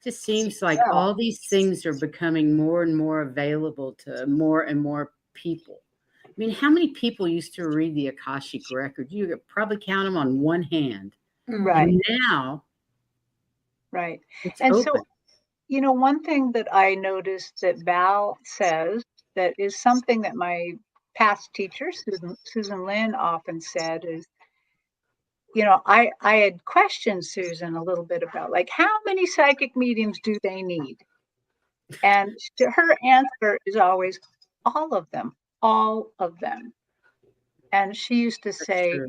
Just seems like
Well,
all these things are becoming more and more available to more and more people. I mean, how many people used to read the Akashic Records? You could probably count them on one hand.
right,
Mhm.
And now
right.
it's
And so,
open
one thing that I noticed that Val says that is something that my past teacher, Susan Lynn, often said is, I had questioned Susan a little bit about like how many psychic mediums do they need? And her answer is always all of them, all of them. And she used to
that's
say,
true.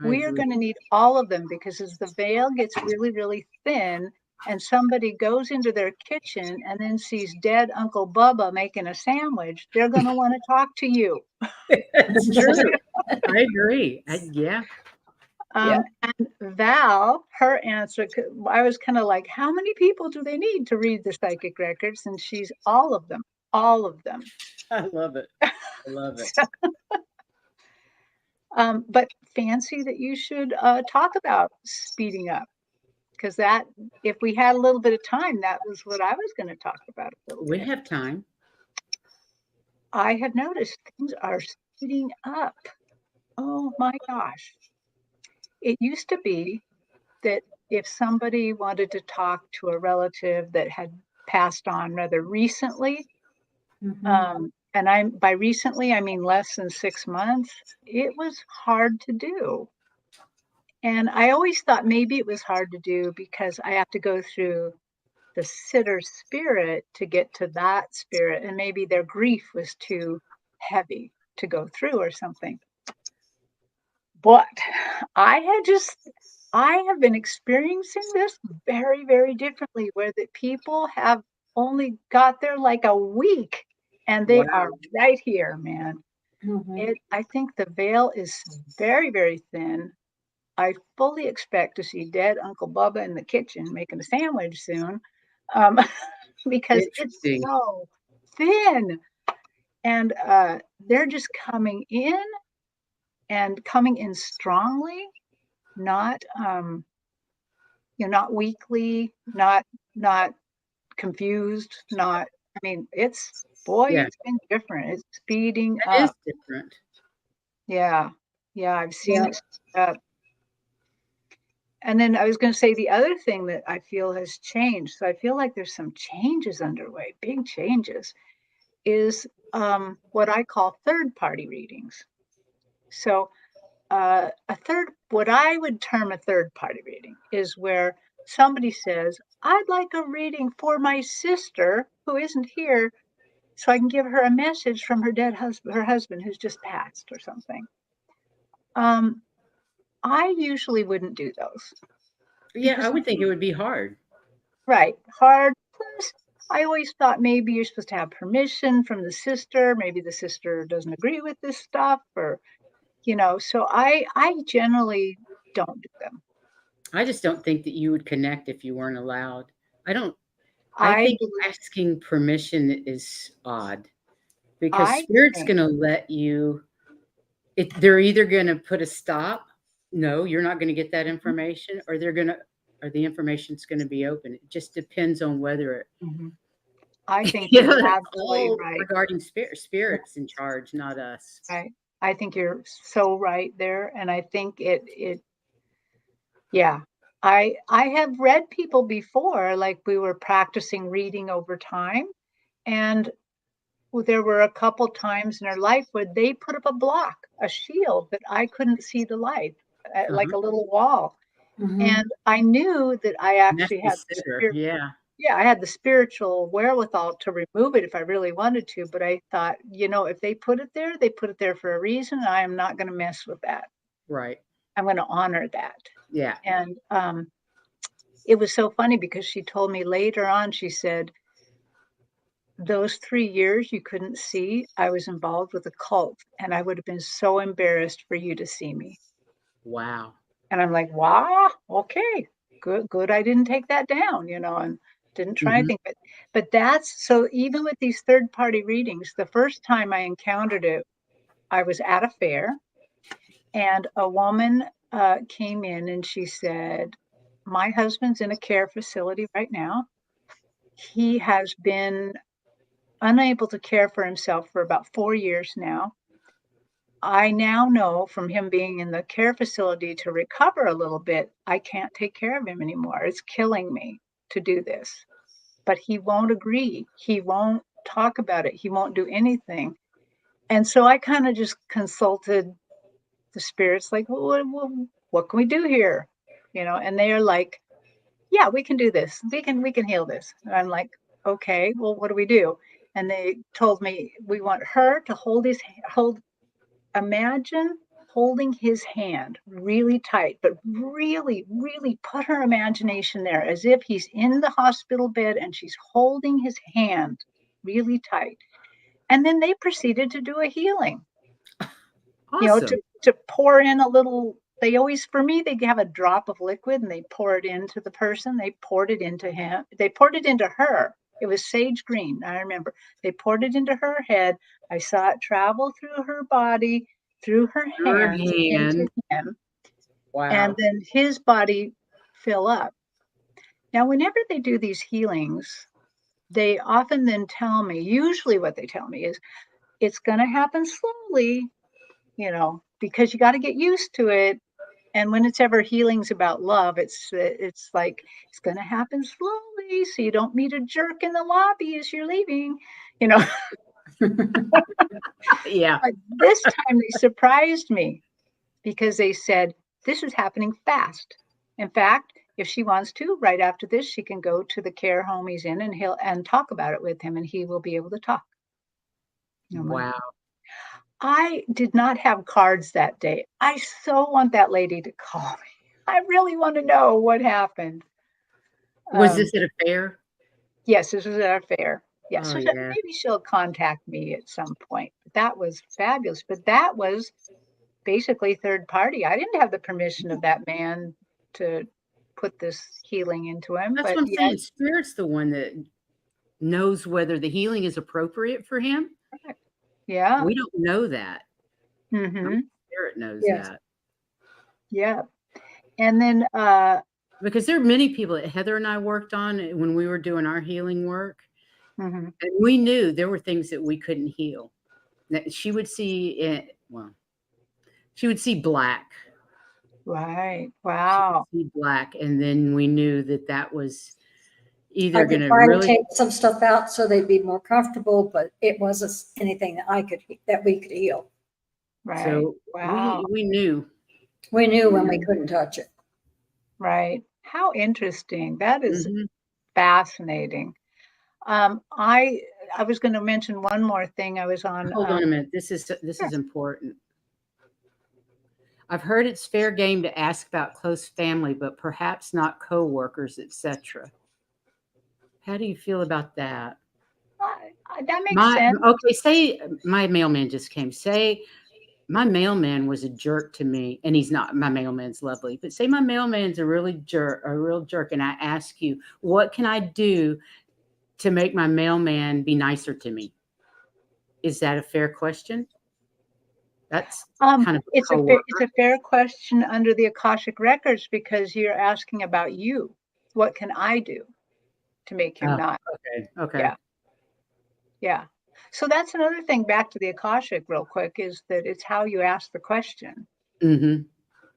I
we are
agree.
going to need all of them because as the veil gets really, really thin and somebody goes into their kitchen and then sees dead Uncle Bubba making a sandwich, they're going to want to talk to you.
That's true. I agree. Yeah.
Yeah.
And Val, her answer, I was kind of like, how many people do they need to read the psychic records? And she's all of them, all of them.
I love it. I love it.
But fancy that you should talk about speeding up because that, if we had a little bit of time, that was what I was going to talk about a little
We
bit.
have time.
I have noticed things are speeding up. Oh my gosh. It used to be that if somebody wanted to talk to a relative that had passed on rather recently,
Mhm.
and by recently, I mean less than 6 months, it was hard to do. And I always thought maybe it was hard to do because I have to go through the sitter's spirit to get to that spirit, and maybe their grief was too heavy to go through or something. But I have been experiencing this very, very differently, where the people have only got there like a week and they are
Wow.
right here, man.
Mhm.
I think the veil is very, very thin. I fully expect to see dead Uncle Bubba in the kitchen making a sandwich soon, um, because it's
Interesting.
so thin. And they're just coming in strongly, not not weakly, not confused, not, I mean,
Yeah,
it's been different. It's speeding
that is
up.
different.
Yeah. Yeah, I've seen
Yeah.
it speed up. And then I was going to say the other thing that I feel has changed. So I feel like there's some changes underway, big changes, is what I call third party readings. So what I would term a third party reading is where somebody says, I'd like a reading for my sister who isn't here so I can give her a message from her husband who's just passed or something. I usually wouldn't do those
Yeah, I
because,
would think it would be hard.
right, hard. Plus, I always thought maybe you're supposed to have permission from the sister. Maybe the sister doesn't agree with this stuff, or so I generally don't do them.
I just don't think that you would connect if you weren't allowed. I don't I
I
think
believe,
asking permission is odd because
I
spirit's
think,
gonna let you they're either gonna put a stop, no, you're not gonna get that information, or or the information's gonna be open. It just depends on whether
Mhm. I think
you
you're
know, it's
absolutely
all
right.
regarding spirits in charge, not us.
Right. I think you're so right there, and I think yeah. I have read people before, like we were practicing reading over time, and there were a couple times in her life where they put up a block, a shield that I couldn't see the light, like
Uh-huh.
a little wall.
Mhm.
And I knew that I
And that's
actually
the
had the
sitter, yeah,
yeah, I had the spiritual wherewithal to remove it if I really wanted to, but I thought, if they put it there, they put it there for a reason. I am not going to mess with that.
right.
I'm going to honor that.
Yeah.
And it was so funny because she told me later on, she said, those 3 years you couldn't see, I was involved with a cult, and I would have been so embarrassed for you to see me.
Wow.
And I'm like, wow, okay, good. I didn't take that down, and didn't try
Mhm.
anything. But that's so even with these third party readings, the first time I encountered it, I was at a fair and a woman came in and she said, my husband's in a care facility right now. He has been unable to care for himself for about 4 years now. I now know from him being in the care facility to recover a little bit, I can't take care of him anymore. It's killing me to do this. But he won't agree. He won't talk about it. He won't do anything. And so I kind of just consulted the spirits, like, what can we do here? And they are like, yeah, we can do this. We can heal this. And I'm like, okay, well, what do we do? And they told me we want her to hold imagine holding his hand really tight, but really, really put her imagination there as if he's in the hospital bed and she's holding his hand really tight. And then they proceeded to do a healing,
Awesome.
to pour in a little. They always, for me, they have a drop of liquid and they pour it into the person. They poured it into him. They poured it into her. It was sage green. I remember they poured it into her head. I saw it travel through her body, through her
Your
hands into
hand.
him, and
Wow.
then his body fill up. Now, whenever they do these healings, they often then tell me, usually what they tell me is, it's going to happen slowly, because you got to get used to it. And when it's ever healings about love, it's like it's going to happen slowly, so you don't meet a jerk in the lobby as you're leaving. You know,
Yeah.
but this time they surprised me because they said this is happening fast. In fact, if she wants to, right after this, she can go to the care home he's in and he'll and talk about it with him, and he will be able to talk. I'm like,
Wow.
I did not have cards that day. I so want that lady to call me. I really want to know what happened.
Was
Um,
this at a fair?
yes, this was at our fair. Yes,
Oh,
so
yeah.
maybe she'll contact me at some point. But that was fabulous. But that was basically third party. I didn't have the permission of that man to put this healing into him,
That's
but
what I'm
yet,
saying. Spirit's the one that knows whether the healing is appropriate for him.
correct. Yeah.
We don't know that.
Mm-hmm.
Spirit knows
Yes.
that.
Yeah. And then
Because there are many people that Heather and I worked on when we were doing our healing work.
mhm.
And we knew there were things that we couldn't heal. That she would see it, well, she would see black.
Right.
She would
Wow.
see black. And then we knew that that was
I
either going
could
to
try to
really,
take some stuff out so they'd be more comfortable, but it wasn't anything that we could heal.
Right.
so
Wow.
we knew.
We knew when we couldn't touch it.
Right. How interesting. That is
Mhm.
fascinating. I was going to mention one more thing. I was on.
Hold on a minute. This
Sure.
is important. I've heard it's fair game to ask about close family, but perhaps not coworkers, etc. How do you feel about that?
That makes sense.
Okay, say my mailman just came. Say my mailman was a jerk to me, and he's not. My mailman's lovely, but say my mailman's a real jerk, and I ask you, what can I do to make my mailman be nicer to me? Is that a fair question? That's kind of a
It's
coworker.
a fair question under the Akashic records because you're asking about you. What can I do to make him
Oh,
not?
okay.
Yeah. Yeah. So that's another thing back to the Akashic real quick is that it's how you ask the question.
Mhm.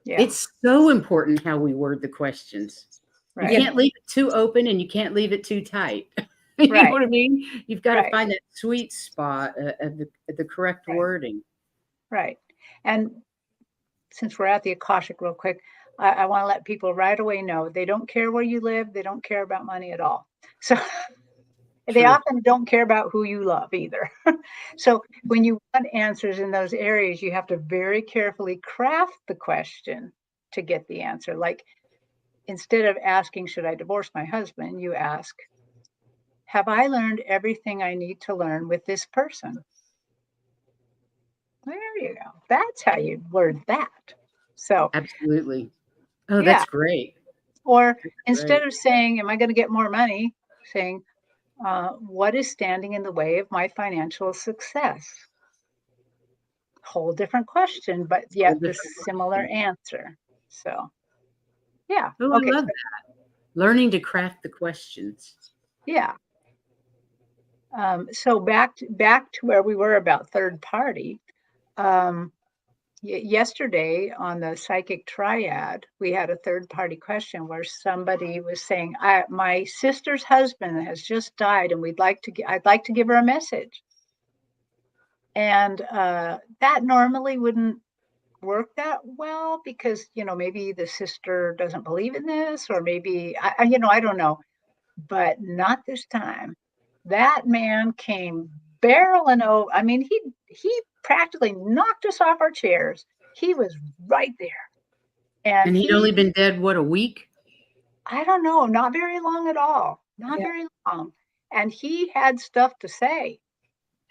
Yeah.
It's so important how we word the questions. You
Right.
can't leave it too open and you can't leave it too tight. You know
Right.
what I mean? You've got to
Right.
find that sweet spot of the correct
Right.
wording.
Right. And since we're at the Akashic real quick, I want to let people right away know they don't care where you live. They don't care about money at all. So they
True.
often don't care about who you love either. So when you want answers in those areas, you have to very carefully craft the question to get the answer. Like instead of asking, should I divorce my husband? You ask, have I learned everything I need to learn with this person? There you go. That's how you word that. So,
Absolutely. Oh,
yeah.
that's great.
Or
That's
instead
great.
of saying, am I going to get more money? Saying, what is standing in the way of my financial success? Whole different question, but
Whole
yet the
different
similar
question.
answer. So, yeah.
Oh, I
Okay.
love that. Learning to craft the questions.
Yeah. So back to where we were about third party. Um, Yesterday on the psychic triad, we had a third party question where somebody was saying, my sister's husband has just died and I'd like to give her a message. And that normally wouldn't work that well because, maybe the sister doesn't believe in this, or maybe, I don't know, but not this time. That man came barreling over. I mean, he practically knocked us off our chairs. He was right there. And
And he'd only been dead, what, a week?
I don't know, not very long at all. Not
Yeah.
very long. And he had stuff to say.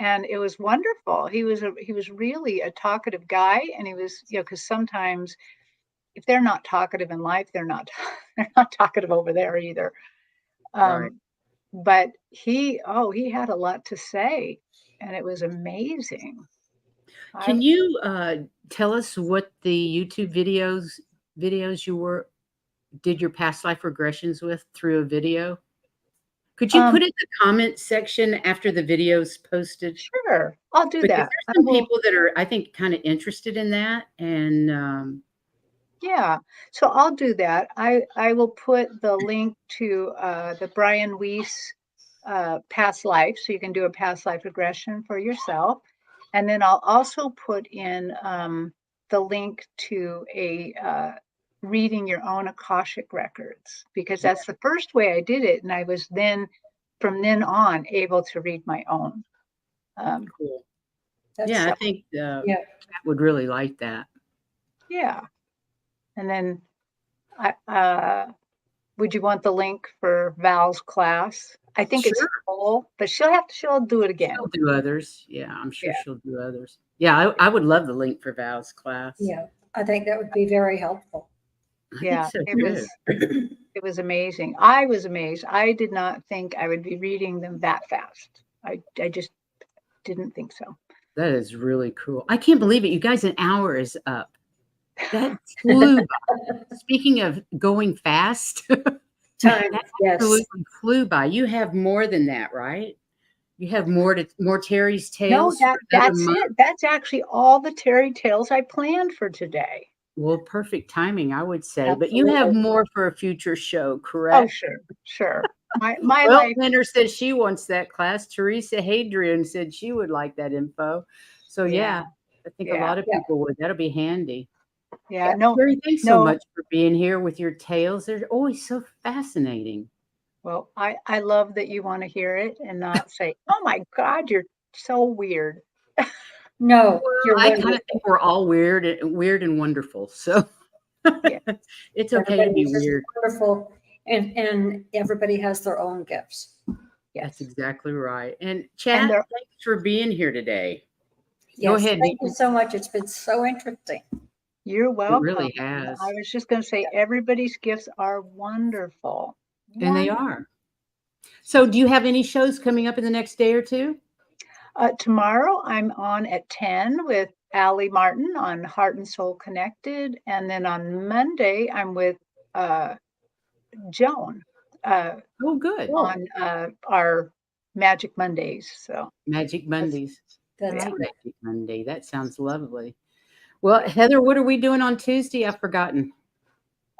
And it was wonderful. He was really a talkative guy. And he was, because sometimes if they're not talkative in life, they're not they're not talkative over there either.
Right.
But he had a lot to say, and it was amazing.
Can you tell us what the YouTube videos you did your past life regressions with through a video? Could you put it in the comment section after the video's posted?
Sure, I'll do
Because
that.
there's some people that are, I think, kind of interested in that. And
Yeah, so I'll do that. I will put the link to the Brian Weiss past life, so you can do a past life regression for yourself. And then I'll also put in the link to a reading your own Akashic records, because that's the first way I did it. And I was then, from then on, able to read my own.
cool.
That's
Yeah, I
So,
think
yeah.
Pat would really like that.
yeah. And then would you want the link for Val's class? I think it's
Sure.
full, but she'll do it again.
She'll do others. Yeah, I'm sure
Yeah.
she'll do others. Yeah, I would love the link for Val's class.
Yeah. I think that would be very helpful.
I
Yeah,
think so
it
too.
was amazing. I was amazed. I did not think I would be reading them that fast. I just didn't think so.
That is really cool. I can't believe it. You guys, an hour is up. That flew by. Speaking of going fast,
Time,
that
yes.
absolutely flew by. You have more than that, right? You have more Terry's
No,
tales for another
that's
month.
it. That's actually all the Terry tales I planned for today.
Well, perfect timing, I would say. But you have
Absolutely.
more for a future show,
Oh,
correct?
sure, sure. My
Well,
life,
Winter said she wants that class. Teresa Hadrian said she would like that info. So
yeah,
yeah, I think a
yeah,
lot of
Yeah.
people would. That'll be handy.
yeah. No,
Terry, thanks so
no.
much for being here with your tales. They're always so fascinating.
Well, I love that you want to hear it and not say, "Oh my God, you're so weird."
No,
Well,
you're
I kind
wonderful.
of think we're all weird and wonderful. So
Yeah,
it's okay to be
Everybody's just
weird.
wonderful, and everybody has their own gifts.
That's
yes.
exactly right. And
And
chat,
there,
thanks for being here today. Go
Yes,
ahead,
thank you
Nikki.
so much. It's been so interesting.
you're
It
welcome.
really has.
I was just going to say, everybody's gifts are wonderful.
And they are. So do you have any shows coming up in the next day or two?
Tomorrow, I'm on at 10 with Allie Martin on Heart and Soul Connected. And then on Monday, I'm with uh, Joan uh,
Oh, good.
Cool.
on our Magic Mondays. So,
Magic Mondays. I
That's
yeah.
like Magic Monday. That sounds lovely. Well, Heather, what are we doing on Tuesday? I've forgotten.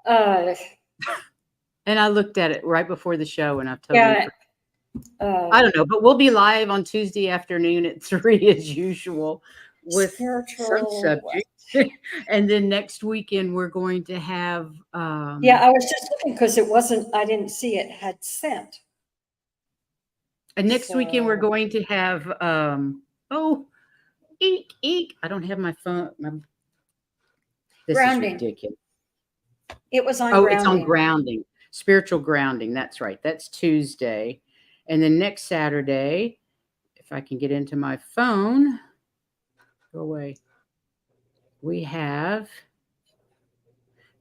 uh,
And I looked at it right before the show and I've totally
yeah.
forgotten. I don't know, but we'll be live on Tuesday afternoon at 3 as usual with some
Spiritual.
subject. And then next weekend we're going to have
Yeah, I was just looking because it wasn't. I didn't see it had sent.
and next weekend we're
So
going to have oh eek. I don't have my phone. This is
grounding.
ridiculous.
It was on
Oh, it's on
grounding.
grounding, spiritual grounding. That's right. That's Tuesday. And then next Saturday, if I can get into my phone, go away. We have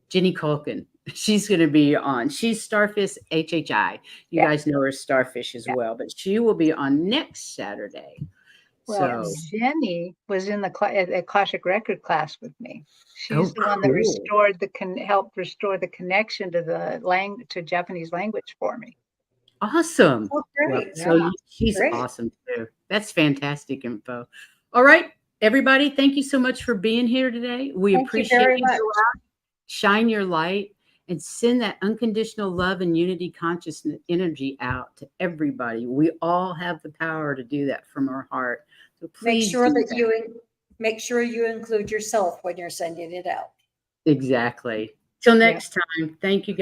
Jenny Culkin. She's going to be on. She's Starfish HHI. You
Yeah.
guys know her Starfish as
Yeah.
well, but she will be on next Saturday.
Well,
So,
Jenny was in the Akashic Record class with me.
oh,
She's the one that
cool.
restored helped restore the connection to the to Japanese language for me.
Awesome.
Oh,
Well,
great.
so
Yeah.
she's
Great.
awesome too. That's fantastic info. All right, everybody, thank you so much for being here today. We
Thank you
appreciate
very
you.
much.
Go out, shine your light, and send that unconditional love and unity consciousness energy out to everybody. We all have the power to do that from our heart. So
Make
please
sure
do
that
that.
make sure you include yourself when you're sending it out.
Exactly. Till
Yeah.
next time. Thank you, guys.